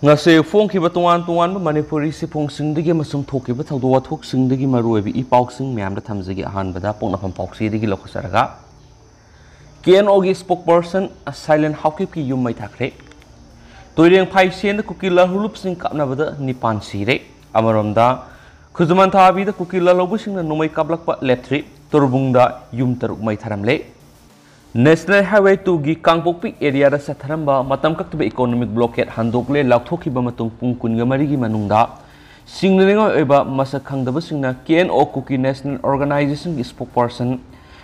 ngase phong ki batuan tuan Manipuri si phong singdagi masung thoki ba thawdo wathok singdagi maruebi i pauk sing myam da thamjagi ahan bada pongna pham pauk si digi lokhasaraga KNO gi spokesperson a silent hawkip ki yum mai thakre Tuiringphaisenda Kuki Lalhoulup sing kapna bada nipan sire amaromda Khudong da Kuki Lalhoulup sing na numai kablakpa leptri torbungda yum taruk mai tharamle National Highway 2 gi Kangpokpi area da satharamba matam kaktiba economic blockade handokle lakthokiba matung pung kunga marigi manungda singlenga eba masak khangdaba singna KNO Kuki National Organization gi spokesperson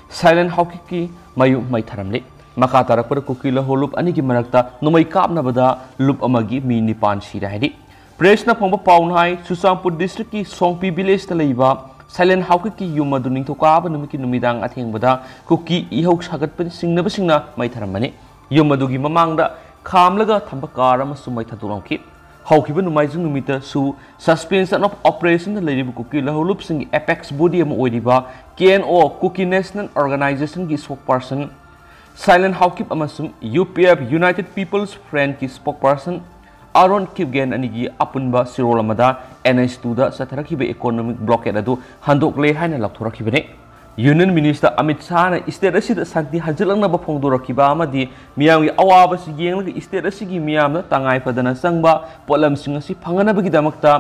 silent hawkip ki mayu mai tharamle maka tarakpada Kuki Lalhoulup ani gi marakta numai kapna bada lup amagi mi nipan sira hedi press na phongba paun hai Chusampur district ki Songpi village ta leiba silent hawkip ki yum adu ningthoka ba numi ki numidang atheng bada Kuki ihok sagat pen singnaba singna mai tharamani yum adu gi mamangda khamlaga thamba kar ama sumai thadurangki hawkiba numai jing numita su suspension of operation da leiba Kuki Lalhoulup sing apex body am oiriba KNO Kuki National Organization gi spokesperson Silent hawkip amasum UPF United People's Friend ki spokesperson Aaron Kipgen anigi apunba sirolamada NS2 da satharakhiba economic blockade adu handokle haina lakthorakhibane Union Minister Amit Shah na state asida santi hajalangna ba phongdorakiba amadi miyamgi awaba si yenglaga state asigi miyamna tangai padana sangba polam sing asi phanganabagi damakta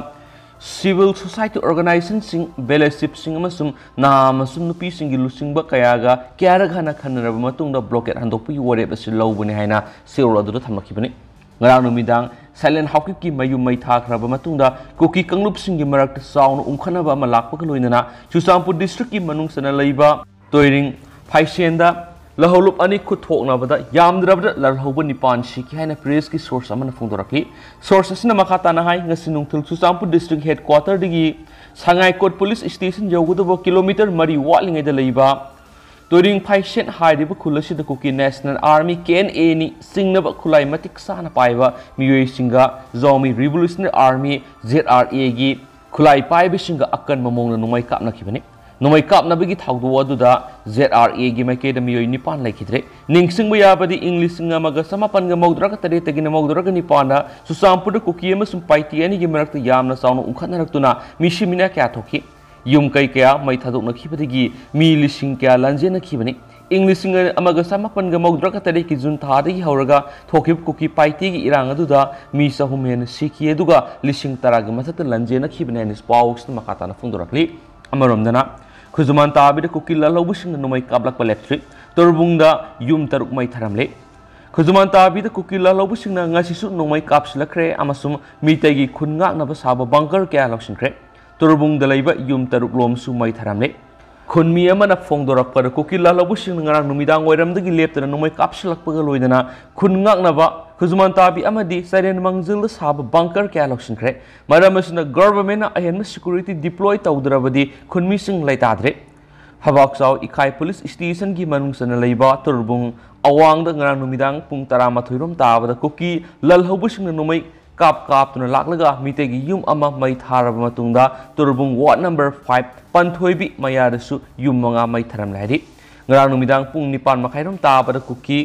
Civil Society Organization sing fellowship sing amasum na amasum nupi singi lusingba kayaga kyaraghana khanaraba matungda blockade handokpi warep asi lawbune haina sirol adu thamlakhibani ngarang numidang silent hawkip ki mayu mai thakraba matungda Kuki kanglup singi marakta sauna umkhanaba ama lakpa loinana Chusampur district ki manung sana leiba Tuiringphaisenda Lalhoulup ani khuthokna bada yamdrabda lalhoba nipan si ki haina press ki source amana phongdorakli source asina makhata na hai ngasi nungthul Chusampur district headquarter digi Sangai Court police station jawgudobo kilometer mari watlingai da leiba Tuiringphaisenda hairiba khulasi da Kuki National Army KNA ni singnaba khulai matik sana paiba miyoi singa Zomi Revolutionary Army ZRA gi khulai paiba singa akan mamongna numai kapna khibani numai kapna bagi thawdo aduda ZRA gi maike da miyoi nipan laikhidre ningsingba yabadi English singa maga samapan ga mogdra ka tare tagina mogdra ga nipana Susampur da Kuki amasum paiti ani gi marakta yamna sauna umkhatnaraktuna mishimina kya thoki yum kai kaya mai thadokna khibadigi mi lising kya lanjena khibani English singa amaga samapan ga mogdra ka tare ki jun thadagi hauraga thokib Kuki paiti gi irang aduda mi sahumen sikhi aduga lising taraga mathata lanjena khibani ni spaux na makata na phungdorakli amaromdana Khuzuman tabida Kuki Lalhoulup sing numai kablak electric torbungda yum taruk mai tharamle Khuzuman tabida Kuki Lalhoulup sing na ngasisu numai kapsilakre amasum mitagi khunga na ba saba bunker kya lawsinkre torbungda leiba yum taruk lom su mai tharamle khunmi amana phongdorakpa Kuki Lalhoulup sing ngarang numidang oiramdagi leptana numai kapsilakpa ga loidana khunga na ba Khuzuman tabi amadi Sire mangjil saba bunker kya lawsinkre maramasna government na ahen security deploy tawdrabadi khunmi sing laitadre Habaksaw ikai police station gi manung sana leiba torbung awangda ngarang numidang pung 13 rom tabada Kuki Lalhoulup sing numai kap tuna laklaga mitegi yum ama mai tharaba matungda torbung ward number 5 panthoibi mayadasu yum manga mai tharam laidi ngarang numidang pung 9 makhairom tabada Kuki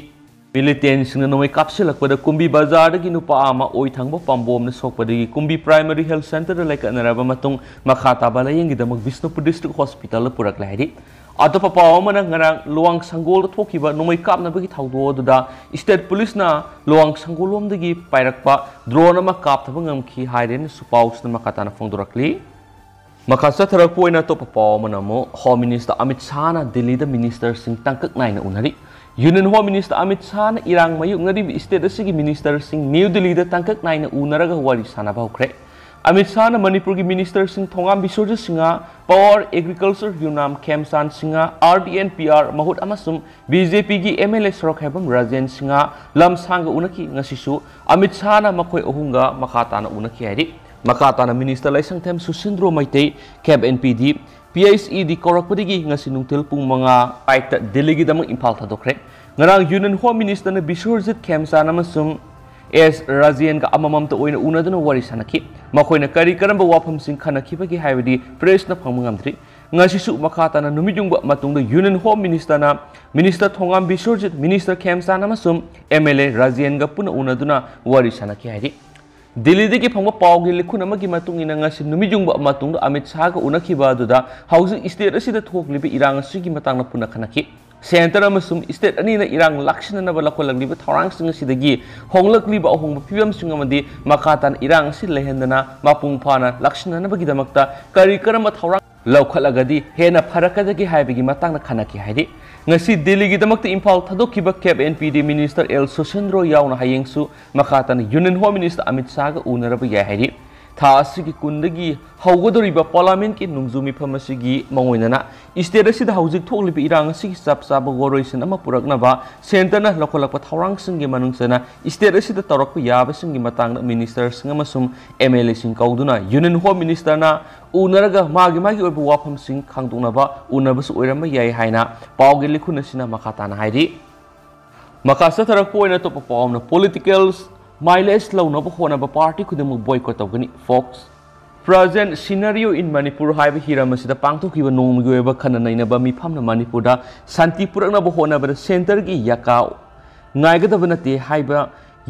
militant sing nomai kapsilakpada Kumbi bazar gi nupa ama oi thangba pambom na sokpadi Kumbi primary health center da laika naraba matung makhata balayeng gi damak Vishnupur district hospital purak laidi atopa pawama na ngarang luang sanggol thokiba nomai kapna bagi thawdo da state police na luang sanggolom dagi pairakpa drone ama kap thaba ngamki haiden supaus na makata na phongdorakli makasa tharak poina topa pawama na mo Home Minister Amit Shah na Delhi da minister sing tangkak nai na unari Union Home Minister Amit Shah na irang mayuk ngari state asigi minister sing New Delhi da tangkak nai na unaraga wari sana bahukre Amit Shah na Manipur gi minister sing Thongam Bisorja singa Power Agriculture Yunam Khemsan singa RDNPR mahut amasum BJP gi MLA Sorok Hebam Rajen singa lam sanga unaki ngasisu Amit Shah na makhoi ohunga makata na unaki hari makata na minister laisang them Susindro Maitei Cab NPD PSE di korakpadigi ngasi nungtil pung mga paita delegi damang impal thadokre ngarang Union Home Minister na Bisorjit Khemsan amasum S Rajen ka amamam ta oina unadana wari sanaki makoina kari karamba wafam sing khanakibagi haibadi press na phangmangamdri ngasisu makata na numijungba matungda Union Home Minister na Minister Thongam Bisorjit Minister Khemsan amasum MLA Rajen ga puna unaduna wari sanaki haidi Delhi ki phangba pawgi likhun amagi matungina ngasi numijungba matungda Amit Shah ga unakiba aduda hausi state asida thoklibi irang asigi matangna puna khanaki center amasum state anina irang lakshanana bala kholagliba thorang singa sidagi honglakliba ahongba pibam singa madi makatan irang si lehendana mapung phana lakshanana bagi damakta kari karama thorang laukhalagadhi hena pharakadagi haibigi matangna khanaki haidi ngasi Delhi gi damakta Imphal thadokiba cap NPD minister El Soshendro yauna hayengsu makatan Union Home Minister Amit Shah ga unaraba ya haidi tha asigi kundagi haugodoriba parliament ki nungzumi phamasigi mangoinana state asida haujik thoklibi irang asigi sapsaba goroisin ama puraknaba center na lokolakpa thorang singi manungsana state asida torakpa yaba singi matangna ministers ngamasum MLA sing kauduna Union Home Minister na unaraga magi oibu wafam sing khangdunaba unabasu oiramba yai haina pawgi likhuna sina makatana haidi makasa tharakpo oina topa pawna politicals mileage launaba honaba party khudamuk boycott tawgani Fox present scenario in Manipur haiba hiramasida pangthokiba nongmigi oiba khana nainaba mifamna Manipurda santi puraknaba honaba center gi yaka ngaigadaba nate haiba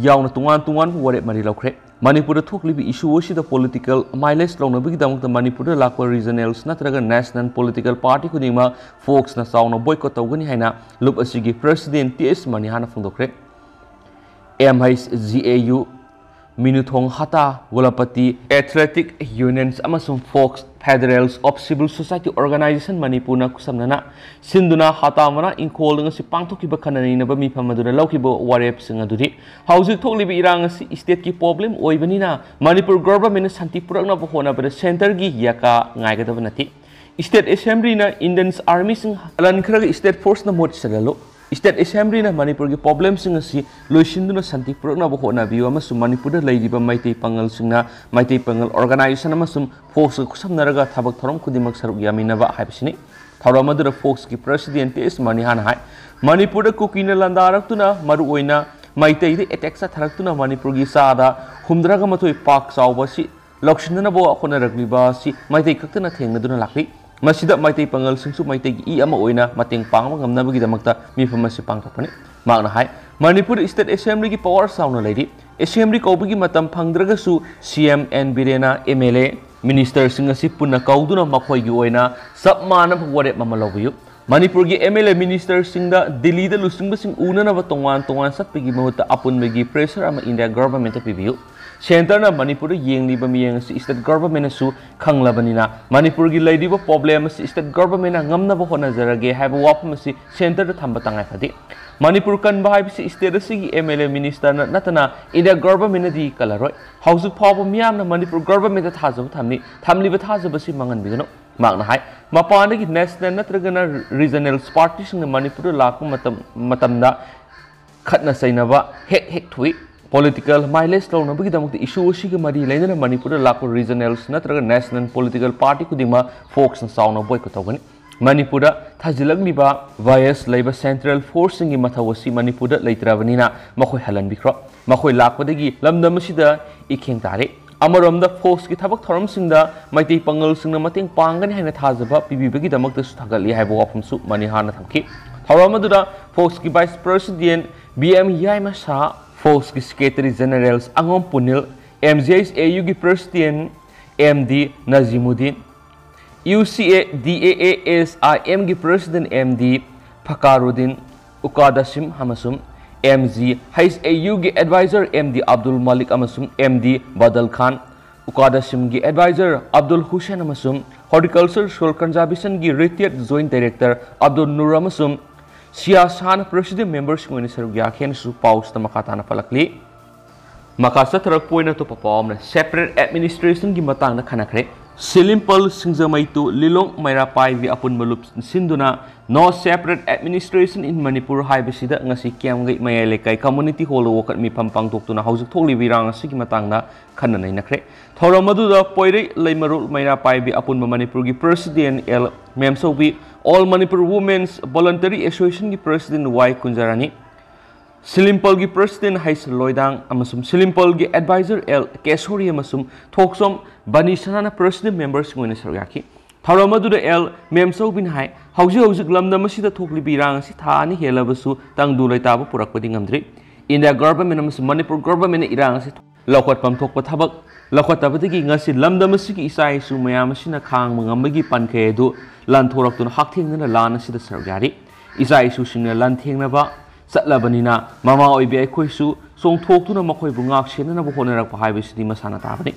yauna tungan ware mari laukre Manipur thoklibi issue asida political mileage launabigi damukta Manipur lakwa regionals natraga national political party khudingma Fox na sauna boycott tawgani haina lup asigi president TS Manihana phongdokre5thJuly.Ayuk Minuthong Hata Golapati Athletic Unions amasung Fox Federals of Civil Society Organization Manipur na kusamnana sinduna hata mana inkol nga si pangthokiba khanani ba miphamadura laukiba warep singa duri hauzik thoklibi irang si state ki problem oibanina Manipur government santi purakna ba hona ba center gi yaka ngaigadaba nati state assembly na Indian army sing alan khara state force na mod salalo State Assembly na Manipur ki problem sing si loisinduna santi purakna ba hona biwa amasum Manipur da leidiba maitei pangal singna maitei pangal organization amasum Fox kusamnaraga thabak thorom kudimak saruk yaminaba haibisini thauramadu Fox ki president is Manihana hai Manipur da kukina landaraktuna maru oina maitei de attack sa tharaktuna Manipur gi sada humdraga matoi pak sawba si lokshindana bo khona ragliba si maitei kaktana thengnaduna lakri masida maitei pangal singsu maitei gi ama oina mateng pangma ngamnabagi damakta mifamasi pangthokpani magna hai Manipur State Assembly ki power sauna leidi assembly kaubagi matam phangdragasu CM N Birena MLA minister singa si punna kauduna makhoi gi oina sabmana bware mamalobiyu Manipur gi MLA minister singda Delhi da lusingba sing unana ba tongan satpigi mahuta apunbagi pressure ama India government pibiyu Center na Manipur yengliba miyeng si state government su khanglabanina Manipur gi leidiba problem si state government na ngamnaba honazarage haiba wapam si center da thamba tangai phadi Manipur kan bahai si state si MLA minister na natana India government di kalaroi hausu phabu miyam na Manipur government da thajab thamliba thajab si mangan bigano magna hai mapana gi national natragana regional party sing Manipur lakku matamda khatna sainaba hek thui political mileage launabagi damakta issue asigi mari lainana Manipur lakku regionals natraga national political party kudima Fox na sauna boycott tawgani Manipur thajilagliba bias laiba central force singi mathawasi Manipur leitrabanina makhoi halanbikro makhoi lakpadagi lamdam asida ikheng tare amaromda Fox ki thabak thoram singda maitei pangal singna mateng pangani haina thajaba pibibagi damakta su thagali haiba wafamsu manihana thamki thoramadura Fox ki vice president BM Yaima Sa Fox ki Secretary Generals Angom Punil MJSAU ki President MD Nazimuddin UCA DAASIM ki President MD Fakaruddin Ukadasim Hamasum MG HAU ki Advisor MD Abdul Malik Amasum MD Badal Khan Ukadasim ki Advisor Abdul Hussain Amasum Horticulture Soil Conservation ki Retired Joint Director Abdul Nur Amasum Siyasan President members ko ni sarug yakhen su paus ta makatana palakli makasa tarak poina to papawam na separate administration gi matang na khanakre Silimpal Singzamaitu Lilong Mairapai vi apun malup sinduna no separate administration in Manipur haibasida ngasi kyamgai mayalekai community hall wokat mi pampang toktuna hausuk tholi wirang sigi matangna khananai nakre thoramadu da poire leimarul Mairapai vi apun Manipur gi president L Memsobi All Manipur Women's Voluntary Association ki president Y Kunjarani Silimpal gi president Hais Loidang amasum Silimpal gi advisor L Kesori amasum Thoksom Banisana president members ngone sargaki Tharamadu da L Memso bin hai hauji lamda masida thokli birang si thani helabasu tangdu laitabu purakpadi ngamdri India government amasum Manipur government irang si लौखटफम थोकप थबक लौखटबदगी ngasi lamdam asigi isai su mayam asina khang mangamagi pankhe du lanthorактuna hakthengna lan asida sargari isai su singna lanthengna ba satlabanina mama oibi akhoi su songthoktuna makhoi bungak senna bo honarak pa haibisidi masana tabani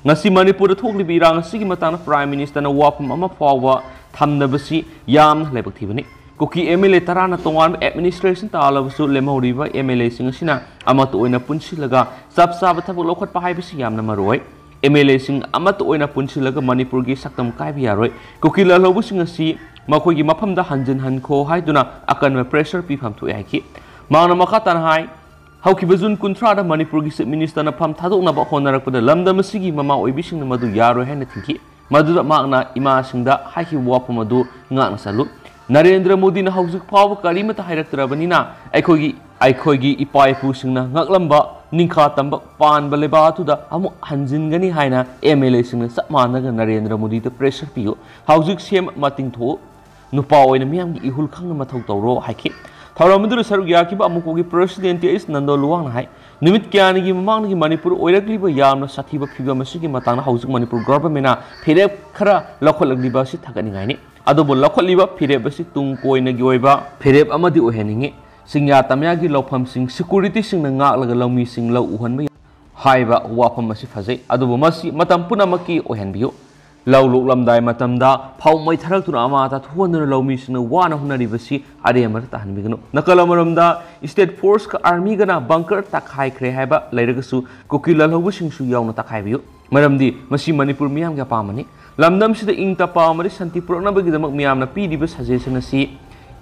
ngasi manipur thokli birang asigi matana prime minister na wapam ama fawa thamnabasi yam lebak thibani Kuki MLA tarana tongan administration talabasu lemhoriba MLA sing asina amatu oina punsilaga sabsaba thabak lokhat pa haibisi yamna maroi MLA sing amatu oina punsilaga manipur gi saktam kaibi yaroi Kuki Lalhoulup sing asi makhoi gi maphamda hanjin hankho haiduna akan pressure pi pham thu yaiki mangna makhatan hai haukibazun kuntra da manipur gi minister na pham thadokna ba honarakpada lamdam asigi mama oibi sing madu yaroi haina thinki maduda makna ima singda haiki wapamadu ngana salu Narendra Modi na hausuk pawa kalimata hairaktrabani na aikogi ipaipu singna ngaklamba ningkha tamba pan baleba tuda amu hanjingani haina MLA singna sapmanaga Narendra Modi ta pressure piyo hausuk sem mating tho nupa oina miyam gi ihul khangna mathau tawro haiki thawramudur saruk yakiba amukogi president is nando luwang na hai numit kyani gi mamang gi manipur oirakliba yamna sathiba phiba masigi matangna hausuk manipur government na phirep khara lokholagliba si thagani ngaini adobo lokholiba phirep basi tung koina gi oiba phirep amadi oheningi singya tamya gi lopham sing security sing na ngak laga lomi sing lo uhanba haiba wafam masi phajai adobo masi matam punamaki ohenbiyo lauluk lamdai matamda phaumai tharak tuna ama ta thuanduna lomi sing na wana hunari basi ade amar tahanbigano nakalamaramda state force ka army gana bunker takhai khre haiba lairagasu Kuki Lalhoulup sing su yauna takhaibiyo maramdi masi manipur miyam ga pamani lamdam sida ingta pamari santi puroknabagi damak miyamna pidiba suggestion asi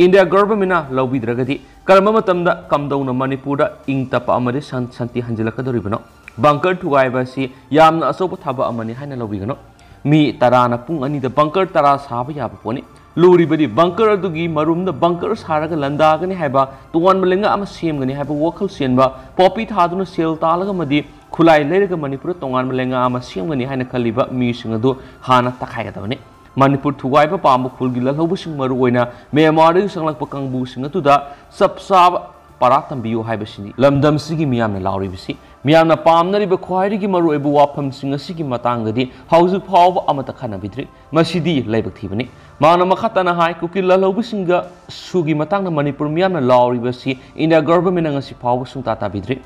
India government na lawbidragadi kalama matamda kamdawna manipur da ingta pamari santi hanjilakadoribano bunker thugaiba si yamna asopa thaba amani haina lawbigano mi tarana pung ani da bunker tara saba yaba poni luribadi bunker adugi marumda bunker saraga landagani haiba tuwan malenga ama semgani haiba wakhal senba popi thaduna sel talaga madi khulai leiraga manipur tongan malenga ama semgani haina khaliba mi singadu hana takhaigadabani manipur thugaiba pambu khulgi Lalhoulup sing maru oina memari sanglakpa kangbu singatuda sabsab paratambiyo haibasini lamdam sigi miyamna lauribisi miyamna pamnariba khwairigi maru ebu wafam sing asigi matangdadi hauzu phawba amata khanabidri masidi laibak thibani mana makhatana hai Kuki Lalhoulup singa sugi matangna manipur miyamna lauribasi India government ngasi phawba sungta tabidri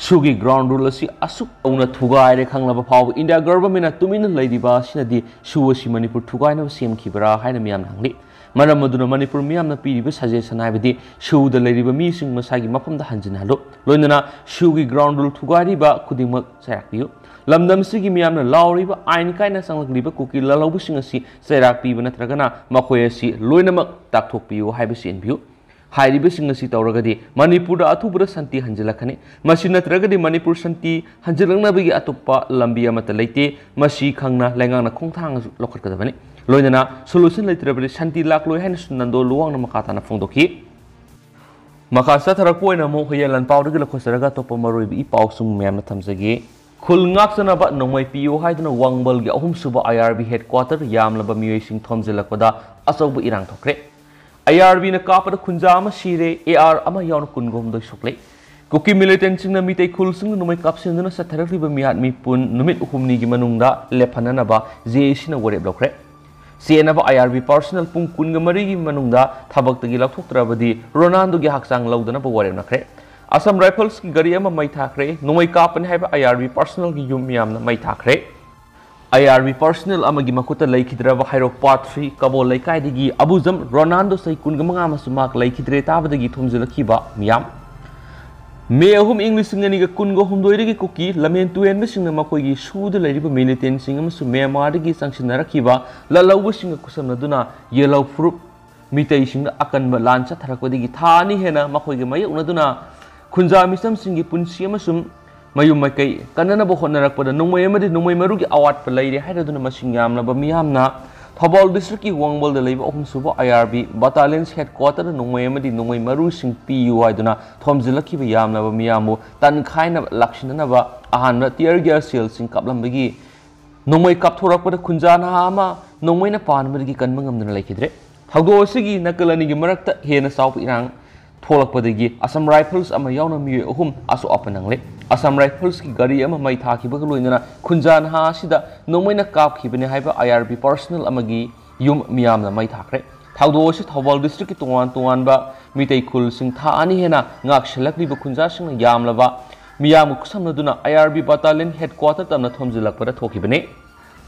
sugi ground rule asi asuk auna thugaire khanglaba phawba India government na tumina leidiba sinadi suwasi manipur thugaina semkhibra haina miyamna hangli maram maduna manipur miyamna piriba suggestion haibadi shuda leiriba mi sing masagi mapamda hanjinalo loinana shugi ground rule thugariba khudingmak sayakpiyo lamdam sigi miyamna lauriba ain kaina sanglakliba Kuki Lalhoulup sing asi sayrak piba natragana makhoi asi loinamak takthokpiyo haibasi enbiyo hairiba sing asi tawragadi manipur da athubra santi hanjilakhani masi natragadi manipur santi hanjilaknabagi atoppa lambi amata leite masi khangna lengangna khongthang lokhatkadabani loinana solution leitrabali santi lakloi haina sunando luwangna makatana phongdoki makasa tharakpoina mo hoyelan pawdagi lokhosaraga topa maroibi ipaw sung meyamna thamjage khul ngaksanaba nongmai piyo haiduna wangbalgi ahumsuba IRB headquarter yamlaba miyoising thomjilakpada asobu irang thokre IRB na kapada khunja ama Sire AR ama yauna kungomdoi sokle Kuki militant singna mitei khul sing numai kapsinduna satharakliba miyat mi pun numit humni gi manungda lephananaba JC na warep lokre Sienaba IRB personal pung kunga marigi manungda thabaktagi lathoktrabadi Ronaldo gi haksang laudana ba warep nakre Assam Rifles ki gari ama mai thakre numai kapan haiba IRB personal gi yum miyamna mai thakre IRB personnel amagi makuta laikhidraba hairok part 3 kabol laikai abuzam Ronaldo sai kunga manga masumak laikhidre tabadagi thumjilakhiba miyam me ahum English ngani ga kungo humdoirigi Kuki lamen tuen besingna makoigi suda lairiba militant sing amasu memarigi sangsinnarakhiba Lalhoulup singa kusamnaduna yellow fruit mitei singna akanba lancha tharakwadigi thani hena makoigi mayuknaduna khunja misam singi punsi amasum mayum makai kanana bo honarakpada nongmai amadi nongmai marugi awat pa leire hairaduna masing yamna ba miyamna Thobal district ki wangbal da leiba ahum suba IRB battalions headquarter nongmai amadi nongmai maru sing PU haiduna thomjilakhi ba yamna ba miyamu tankhaina lakshina ba ahanra tear gas sel sing kaplambagi nongmai kapthorakpada khunjana ama nongmai na panmagi kanmangamduna laikidre thagdo sigi nakalani gi marakta hena saup irang tholakpadagi Assam Rifles ama yauna mi ahum asu apanangle Assam Rifles की गाड़ी अमा मई थाखिबगा लोइनना खुंजान हा सिदा नोमैना कापखिबने हाइबा IRB personal अमगी yum मियामना मई थाखरे थाउदोसि Thoubal district की तोंगान मितै खुल सिंह था अनि हेना ngakshilakliba khunjasing yamlaba miyam kusamnaduna IRB battalion headquarter tamna thomjilakpada thokibane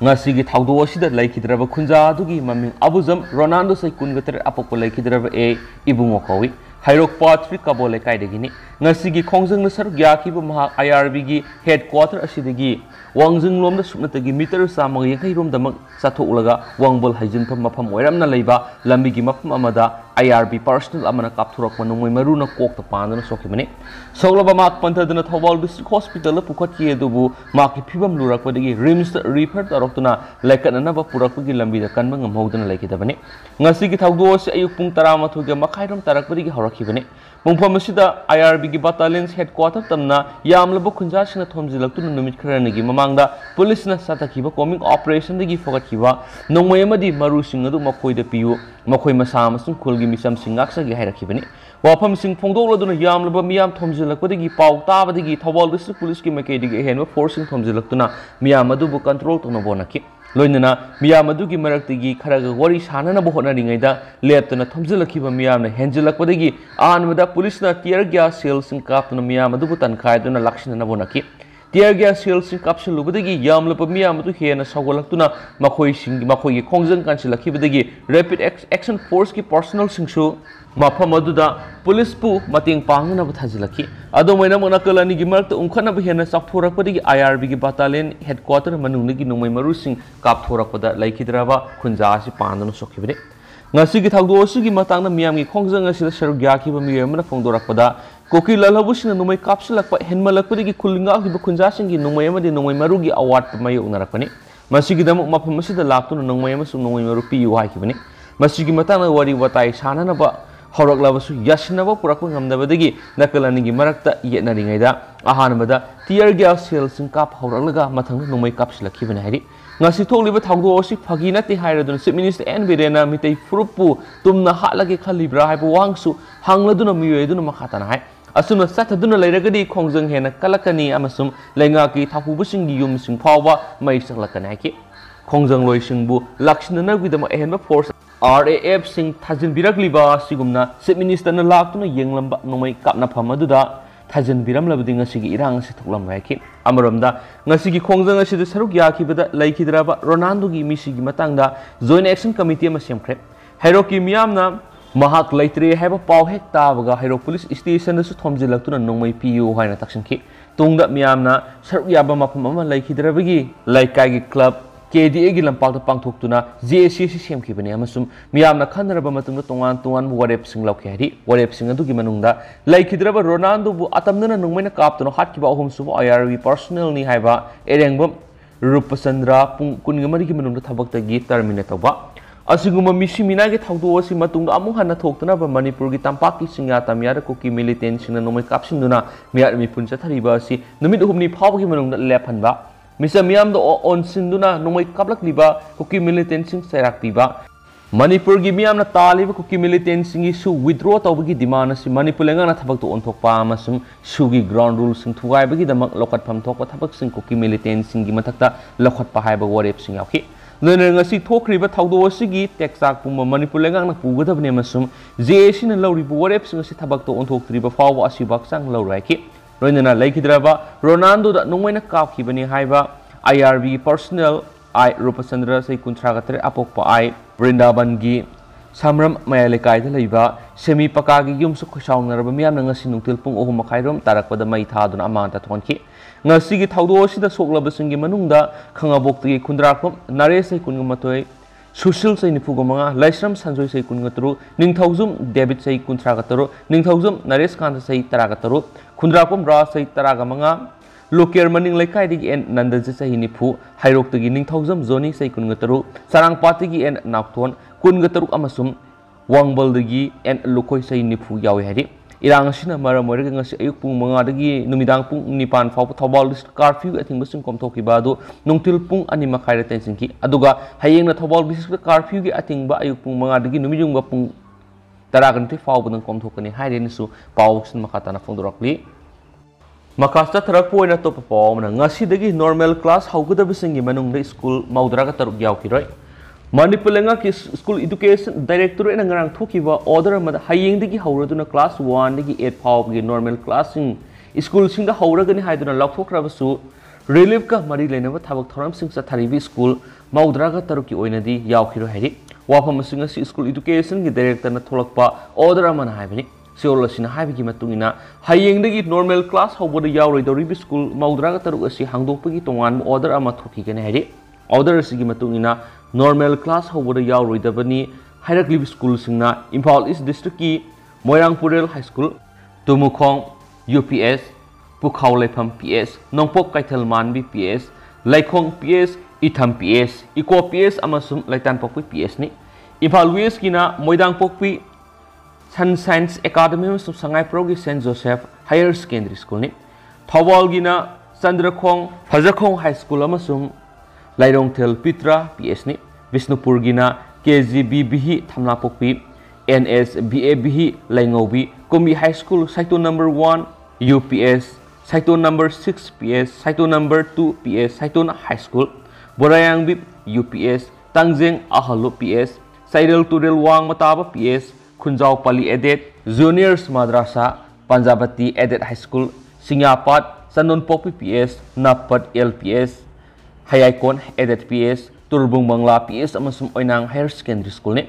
ngasi gi thaudo asida laikhidraba khunja adugi maming abuzam Ronaldo sai kungater apokko laikhidraba e ibungo kawi hairok patri kabole kaidegini ngasi gi khongjang na sar gyakhiba maha IRB gi headquarter asidagi wangjing lomda supnatagi meter samang yankai rom damak satholaga wangbol haijin pham mafam oiramna leiba lambi gi mafam amada IRB personal amana kapthurok manungoi maruna kokta pandana sokibane soglaba mak pantadana thobal district hospital pukhatki edubu maki phibam lurakpadagi rims refer taroktuna laikanana ba purakpagi lambi da kanma ngamhodana laikidabane ngasi gi thawdo se ayuk pung 12 ga makhairam tarakpadagi horakhibane mungpham asida IRB gi battalions headquarter tamna yamlaba khunja sina thomjilaktuna numit kharanagi mamangda police na satakhiba combing operation dagi fogatkiba nongmai amadi maru singadu makoida piyu makhoi masa amasung khulgi misam singaksa gi hairakibani wafam sing phongdokladuna yamlaba miyam thomjilakpadagi pau tabadagi thawal district police ki makedigi henwa forcing thomjilaktuna miyam adubu control tonobonaki loinana miyam adugi maraktigi kharaga wari sanana bo honaringaida leptana thomjilakhiba miyamna henjilakpadagi anmada police na tear gas shells sing kaptuna miyam adubu tankhaiduna lakshina bonaki tear gas shells sing kapsulubadagi yamlaba miyam adu hena sawgalaktuna makhoi gi khongjang kansilakibadagi rapid action force ki personnel singsu mafam aduda police pu mating pangnana bathajilaki ado moina mona kalani gi marta umkhana ba hena sakphorakpadagi IRB gi battalion headquarter manungni gi nongmai maru sing kapthorakpada laikhidraba khunja asi pandana sokibane ngasi gi thawdo asi gi matangna miyam gi khongjang asi saru gyakhiba miyamna phongdorakpada Kuki Lalhoulup sing numai kapsulakpa henmalakpadagi khullinga gi khunja sing gi nongmai amadi nongmai maru gi award mayu unarakpani masigi damu mafam asida laktuna nongmai amasu nongmai maru piyu haikibani masigi matangna wari watai sanana ba horoklabasu yasinaba purakpa ngamnabadagi nakalanigi marakta yetnaringaida ahanbada tear gas shells sing kap horoklaga mathangna nongmai kapsulakibani hairi ngasi thokliba thawdo asi phagi nati hairaduna chief minister N Birena mitei furupu tumna hatlage khalibra haibu wangsu hangladuna miyoiduna makhatana hai asumna sathaduna leiragadi khongjang hena kalakani amasum lengaki thapubusing gi yum sing phawa mai saklakani hai ki khongjang loisingbu lakshinana gidama ehenba force RAF sing thajin birakliba sigumna chief minister na laktuna yenglamba nomai kapna phamaduda thajin biramlabudi ngasigi irang si thoklam haiki amaramda ngasigi khongjang asida saruk yakhibada laikhidraba Ronaldo gi misigi matangda joint action committee ma semkhre hairoki miyamna mahak laitre haiba paw hek tabaga hairok police station su thomjilaktuna nongmai piu haina taksinki tungda miyamna saruk yaba mafam ama laikhidrabagi laikai gi club KDA gi lampakta pangthoktuna JSC semkhibani amasum miyamna khanaraba matungda tongan warep sing laukhe hari warep sing adugi manungda laikhidraba Ronaldo bu atamnana nongmaina kaptuna hatkiba ahum subu IRB personnel ni haiba erengbam Rupasandra pung kungamari gi manungda thabakta gi terminate toba asiguma misimina gi thawdo asi matungda amung hanna thoktuna ba Manipur gi tampaki singya tamyara kuki militant singna nongmai kapsinduna miyar mi puncha thariba asi numit humni phawgi manungda lephanba Misa miyam do on sinduna nongmai kaplak liba kuki militant sing serak piba Manipur gi miyam na taliba kuki militant sing su withdraw tawbagi demand asi Manipur lenga na thabak to on thokpa amasum sugi ground rules sing thugai bagi damak lokat pham thokpa thabak sing kuki militant sing gi mathakta lokhat pa haiba warep sing yauki loiner ngasi thokriba thawdo asigi teksak puma Manipur lenga na pugadabne amasum JSC na lawribu warep sing asi thabak to on thoktriba fawa asi baksang lawraiki Roinana laikhidraba Ronaldo da nongmaina kapkhibani haiba IRB personnel I Rupasandra sai kuntragatre apokpa I Vrindavan gi samram mayalekai da leiba semi paka gi yum su khosaugnaraba miyamna ngasi nungtil pung 3 makhairom tarakpada mai thaduna amanta thonki ngasi gi thawdo sida soklabasingi manungda khangabokti kundrakhom nare sai kungamatoi Sushil sai nifugomanga Laisram Sanjoy sai kungatru Ningthaujum David sai kuntragataro Ningthaujum Naresh Khan sai taragataro Kundrapom Ra sai taragamanga Loker maning laikai digi en Nandaji sai nifu Hairok tagi Ningthaujum Zoni sai kungataro Sarang Pati gi en Nakthon Kungataruk amasum Wangbal digi en Lokoi sai nifu yawi hari Irang sina mara moirga ngasi ayuk pung mga dagi numidang pung nipan fau thobal curfew ating basing komthoki bado nungtil pung ani makhaira tensinki aduga hayeng na thobal district curfew gi ating ba ayuk pung mga dagi numijung ba pung taraganti fau bunang komthokani haire nisu pawsin makatana phongdorakli Makasta Tarapoina Topapom, Nasidagi normal class, how could the singing Manung school, Maudraga Yauki, Manipulanga school education director and Ngarang Tokiva order Mad Haying the Hauraduna class 1, the 8 power normal class in school sing the Hauragan Hydra Lokokravasu, Relivka Marilena Tavak Toram sings at Tarivi school, Maudraga Taruki Oinadi, Yaukiro Hedi, Wapama singers school education, director and Tolakpa, order Aman Haveni. Seolasina Habi Matungina, Haying the normal class, how would the Yauri the Ribi school, Maudraga Taruasi, Hangdopagi to one order Amatoki can head. Order Sigimatungina, normal class, how would the Yauri the Bani, Hierarchy school Singna, Impal East District, Moyang Purel High School, Tumukong, UPS, Pukaulepam PS, Nongpok Kaitelman BPS, Laikong PS, Itam PS, Eco PS, Amasum, Laitan Pokwi PS ni, Impal West Kina, Moydang Pokwi. Sun Science Academy of Sangai Progi St. Joseph Higher Secondary School ni Thawalgina Sandrakong Phazakong High School amasung Lairongtel Pitra PS ni Visnupurgina KGBBhi Thamnapokpi NSBABhi Laingobi Kumbi High School Saito number 1 UPS Saito number 6 PS Saito number 2 PS Saito High School Borayangbi UPS Tangjeng Ahalu PS Saidel Turel Wang Mataba PS Khunjau Pali Edet, Juniors Madrasa, Panjabati Edet High School, Singapat, Sanon Popi PS, Napat LPS, Hayaikon Edet PS, Turbung Bangla PS, Amasum Oinang Higher Secondary School ni,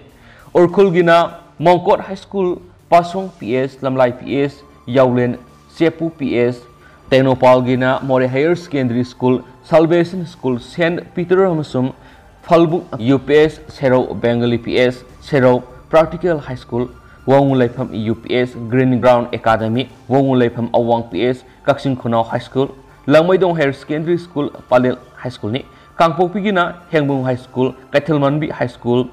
Urkulgina, Mongkot High School, Pasong PS, Lamlai PS, Yaulen, Sepu PS, Tenopalgina, More Higher Secondary School, Salvation School, St. Peter Amasum, Falbu UPS, Sero Bengali PS, Sero Practical High School, Wangulaipam UPS, Green Ground Academy, Wangulaipam Awang PS, Kaksing Khunau High School, Langmaidong Higher Secondary School, Palil High School ni, Kangpokpigina, Hengbung High School, Kaitelmanbi High School,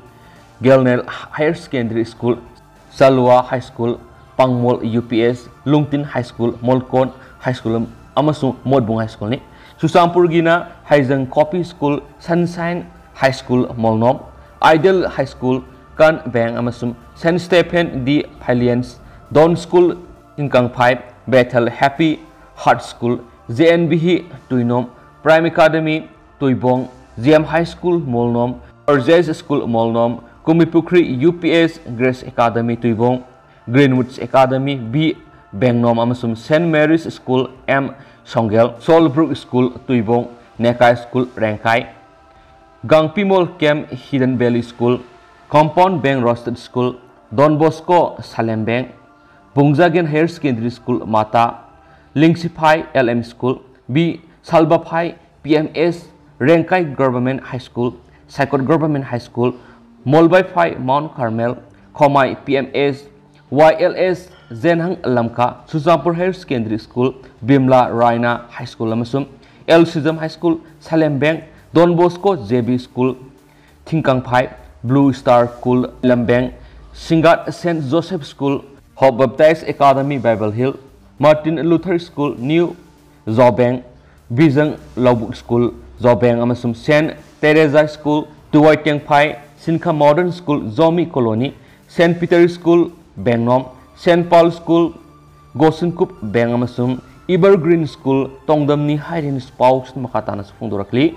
Gelnel Higher Secondary School, Salwa High School, Pangmol UPS, Lungtin High School, Molkon High School, Amasung Modbung High School ni, Susampurgina, Haizang Copy School, Sunshine High School, Molnom, Ideal High School, Kan Bang Amasum, St. Stephen D. Palians, Don School, Inkang Pipe, Bethel Happy Heart School, JNBH Tuinom, Prime Academy, Tuibong, GM High School, Molnom, Orjez School, Molnom, Kumipukri UPS, Grace Academy, Tuibong, Greenwoods Academy, B. Bangnom Amasum, St. Mary's School, M. Songel, Solbrook School, Tuibong, Nekai School, Rangkai, Gangpimol Camp, Hidden Valley School, Compound Bank Roasted School, Don Bosco Salem Bank, Bungjagen Higher Secondary School Mata, Lingsiphai LM School, B. Salbaphai PMS Rangkai Government High School, Saikot Government High School, Molbaiphai Mount Carmel, Khomai PMS, YLS Zenhang Lamka, Suzampur Higher Secondary School, Bimla Raina High School Amasum, El Sizam High School, Salem Bank, Don Bosco JB School, Thingkangphai, Blue Star School, Lambang, Singat St. Joseph School, Hope Baptist Academy, Bible Hill, Martin Luther School, New Zobang, Bizang Laubuk School, Zobang Amasum, St. Teresa School, Tuiringphaisenda Sinka Modern School, Zomi Colony, St. Peter School, Bangnom, St. Paul School, Gosenkup, Bang Amasum, Evergreen School, Tongdamni Hiding Spouse, Makatana Fundurakli.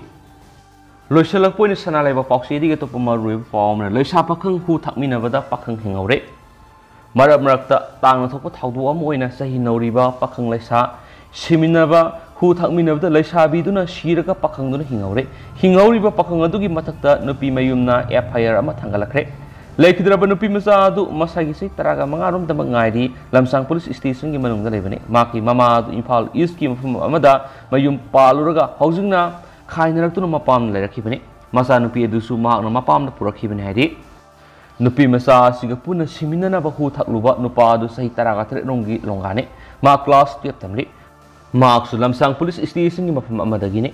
Loisalak po ni sanalay ba paksi di gato pumaruy pom na loisa pakhang hu thakmi na bada pakhang hingaure marab marakta tang na thokpa thawdu am oina sa hinauri ba pakhang laisa simina ba hu thakmi na bada laisa bi duna shiraga pakhang duna hingauri ba pakhang adugi matakta nupi mayumna FIR ama thangalakre laikhidraba nupi masa adu masagi sei taraga mangarom da mangairi lamsang police station gi manungda lebani maki mama adu Imphal East ki mafum amada mayum paluraga haujingna Khainaraktu mapam larakibani masa nupi edusu mak na mapam na purakibani hadi nupi masa siga puna simina na bahu thakluba nupa adu sahi taraga tre rongi longane ma class 12 tamli mak sulam sang police station gi mafam amadagini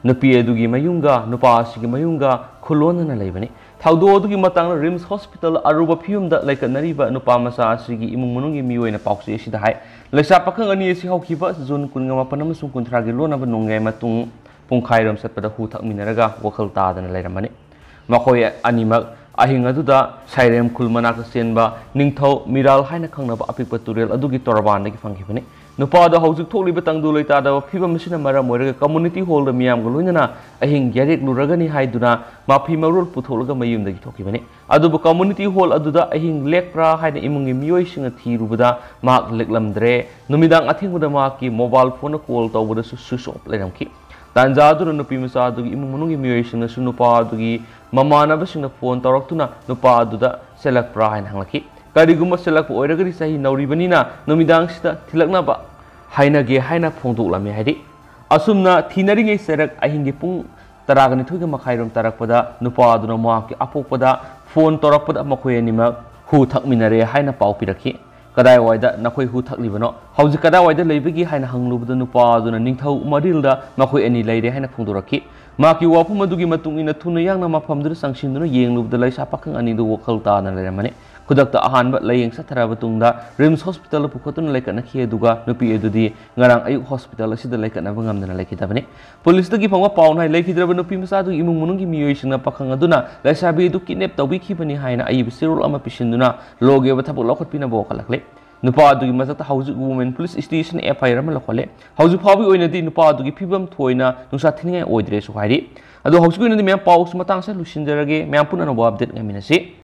nupi edugi mayunga nupa sigi mayunga khulona na laibani thaudo adugi matang na Rims Hospital aruba phium da laikanariba nupa masa sigi imung munungi mioi na paukse sida hai laisa pakhang ani si haukiba jun kunga mapanam sung kunthra gi lona ba nongai matung Pungkhairam satpada hu thakminaraga wakhal tadana leiramani makhoi animak ahing aduda sairem khulmana ka senba ningthau miral haina khangnaba apikpa turel adugi torban dagi phangkhibani नुपादा हौजिक थोकलिबा तंगदु लेतादा फिबम मसिना मरम ओइरगा community hall द मियाम ग लोइना अहिंग यारेक लुरगनी हाइदुना माफी मरोल पुथोलगा मयुमदगी थोकिबने अदुबु कम्युनिटी हॉल अदुदा अहिंग लेकप्रा हाइना इमुंगी मियोइसिंग थीरुबदा माक लेकलमद्रे नुमिदांग अथिंगबदा माकी मोबाइल फोन कॉल तौबदा स्विच ऑफ लेरमकी तांजादुना नुपी मसादुगी इमुंग मनुंगी मियोइसिंग नुपादुगी ममानबसिंग फोन तौरक्तुना नुपादुदा सेलकप्रा हाइना हंगलकी करिगुम सेलक ओइरगरी सही नौरिबनिना नुमिदांग सिदा थिलकनाबा हाइनागे हाइना फोंदोक्लमे हाइदि असुमना थीनरिङै सेरक अहिंगे पुंग तरागनिथोइगा मखाइरोम तरकपदा नुपादुना माकी अपोकपदा फोन तौरकपदा मखोय अनिमक हु थकमिनरे हाइना पाउ पिरखि कदाय वाइदा नखोय हु थकलिबनो हौजि कदाय वाइदा लेबिगी हाइना हंगलुबदा नुपादुना निंगथौ मरिलदा मखोय अनि लेरे हाइना फोंदोरखि माकी वाफम अदुगी मतुंगिना थुना यांगना मफमदुना संगसिंदुना येंगलुबदा लैसा पाखंग अनिदु वखल ताना लेरमने खुदक्ता अहानब लयेंग सथरब तुंगदा रिम्स हॉस्पिटल पुखोतुना लेकनखि दुगा नुपी एदुदी ngarang ayuk hospital asida laikanaba ngamdana laikidabani police dagi phangwa pawnai laikidraba nupi masadu imung munungi miyoisingna pakhang aduna laisabi du kidnap tawbikibani haina ayib sirul ama pisinduna loge ba thabuk lokhotpina bo kalakle nupa adugi masakta hauju women police station FIR ma lokhole hauju phawi oinadi nupa adugi phibam thoina nungsa thiningai oidre su hairi adu hauju oinadi me paus matang sa lusinjarage me ampuna no update ngaminasi